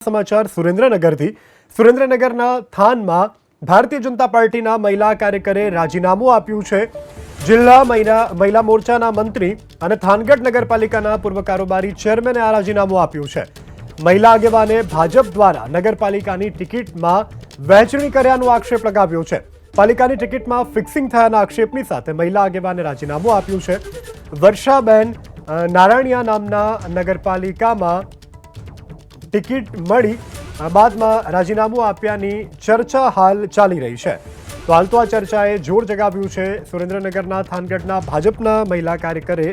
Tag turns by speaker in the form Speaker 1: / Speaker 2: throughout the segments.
Speaker 1: समाचार सुरेन्द्रनगरથી સુરેન્દ્રનગરના થાનમાં ભારતીય જનતા પાર્ટીના મહિલા કાર્યકરે રાજીનામું આપ્યું છે। જિલ્લા મહિલા મોરચાના મંત્રી અને થાનગઢ નગરપાલિકાના પૂર્વ કારોબારી ચેરમેને આ રાજીનામું આપ્યું છે। મહિલા આગેવાને ભાજપ દ્વારા નગરપાલિકાની ટિકિટમાં વહેંચણી કર્યાનો આક્ષેપ લગાવ્યો છે। પાલિકાની ટિકિટમાં ફિક્સિંગ થયાના આક્ષેપની સાથે મહિલા આગેવાને રાજીનામું આપ્યું છે। વર્ષાબેન નારાયણિયા નામના નગરપાલિકામાં ટિકિટ મળી બાદમાં રાજીનામું આપ્યાની ચર્ચા હાલ ચાલી રહી છે। તો હાલ તો આ ચર્ચાએ જોર જગાવ્યું છે। સુરેન્દ્રનગરના થાનગઢના ભાજપના મહિલા કાર્યકરે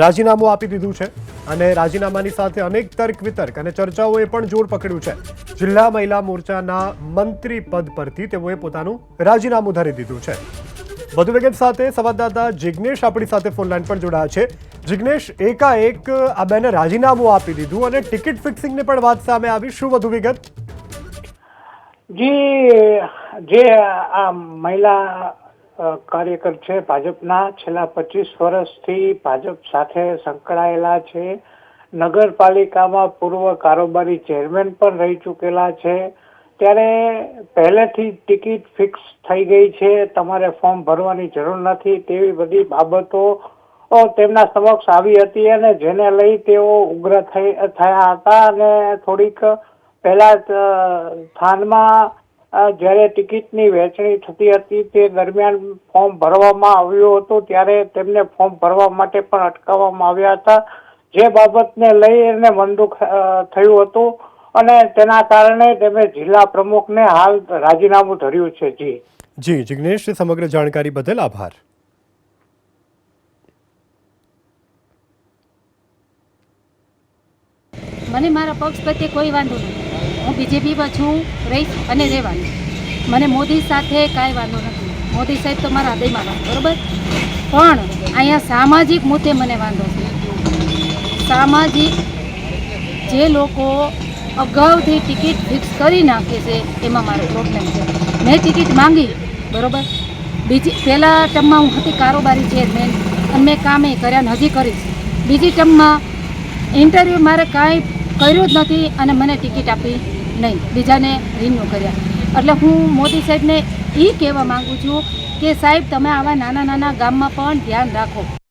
Speaker 1: રાજીનામું આપી દીધું છે અને રાજીનામાની સાથે અનેક તર્ક વિતર્ક અને ચર્ચાઓએ પણ જોર પકડ્યું છે। જિલ્લા મહિલા મોરચાના મંત્રી પદ પરથી તેઓએ પોતાનું રાજીનામું ધરી દીધું છે। વધુ વિગત સાથે સંવાદદાતા જિગ્નેશ આપણી સાથે ફોનલાઈન પર જોડાયા છે। જિગ્નેશ, એકાએક આ બેને રાજીનામું આપી દીધું અને ટિકિટ ફિક્સિંગની પણ વાત સામે આવી, શું વધુ વિગત?
Speaker 2: જે આ મહિલા કાર્યકર છે ભાજપના, છેલ્લા 25 વર્ષથી ભાજપ સાથે સંકળાયેલા છે, નગરપાલિકામાં પૂર્વ કારોબારી ચેરમેન પણ રહી ચૂકેલા છે, ત્યારે પહેલેથી ટિકિટ ફિક્સ થઈ ગઈ છે, તમારે ફોર્મ ભરવાની જરૂર નથી, તેવી બધી બાબતો તેમના સમક્ષ આવી હતી અને જેને લઈ તેઓ ઉગ્ર થયા હતા અને થોડીક પહેલા થાનમાં જ્યારે ટિકિટની વહેંચણી થતી હતી તે દરમિયાન ફોર્મ ભરવામાં આવ્યું હતું ત્યારે તેમને ફોર્મ ભરવા માટે પણ અટકાવવામાં આવ્યા હતા, જે બાબતને લઈને મનદુખ થયું હતું અને તેના કારણે તેમણે જિલ્લા પ્રમુખને હાલ રાજીનામું ધર્યું છે।
Speaker 1: જી જિગ્નેશ, સમગ્ર જાણકારી બદલ આભાર।
Speaker 3: મને મારા પક્ષ પ્રત્યે કોઈ વાંધો નથી, હું બીજેપીમાં છું, રહીશ અને રહેવાની। મને મોદી સાથે કાંઈ વાંધો નથી, મોદી સાહેબ તો મારા હૃદયમાં વાંધો, બરાબર, પણ અહીંયા સામાજિક મુદ્દે મને વાંધો છે। સામાજિક જે લોકો અગાઉથી ટિકિટ ફિક્સ કરી નાખે છે એમાં મારો પ્રોબ્લેમ છે। મેં ટિકિટ માંગી, બરાબર, પહેલાં ટર્મમાં હું હતી કારોબારી ચેરમેન અને મેં કામે કર્યા ને હજી કરીશ। બીજી ટર્મમાં ઇન્ટરવ્યૂ મારે કાંઈ કર્યું જ નથી અને મને ટિકિટ આપી નહીં, બીજાને રિન્યૂ કર્યા। એટલે હું મોદી સાહેબને એ કહેવા માગું છું કે સાહેબ તમે આવા નાના નાના ગામમાં પણ ધ્યાન રાખો।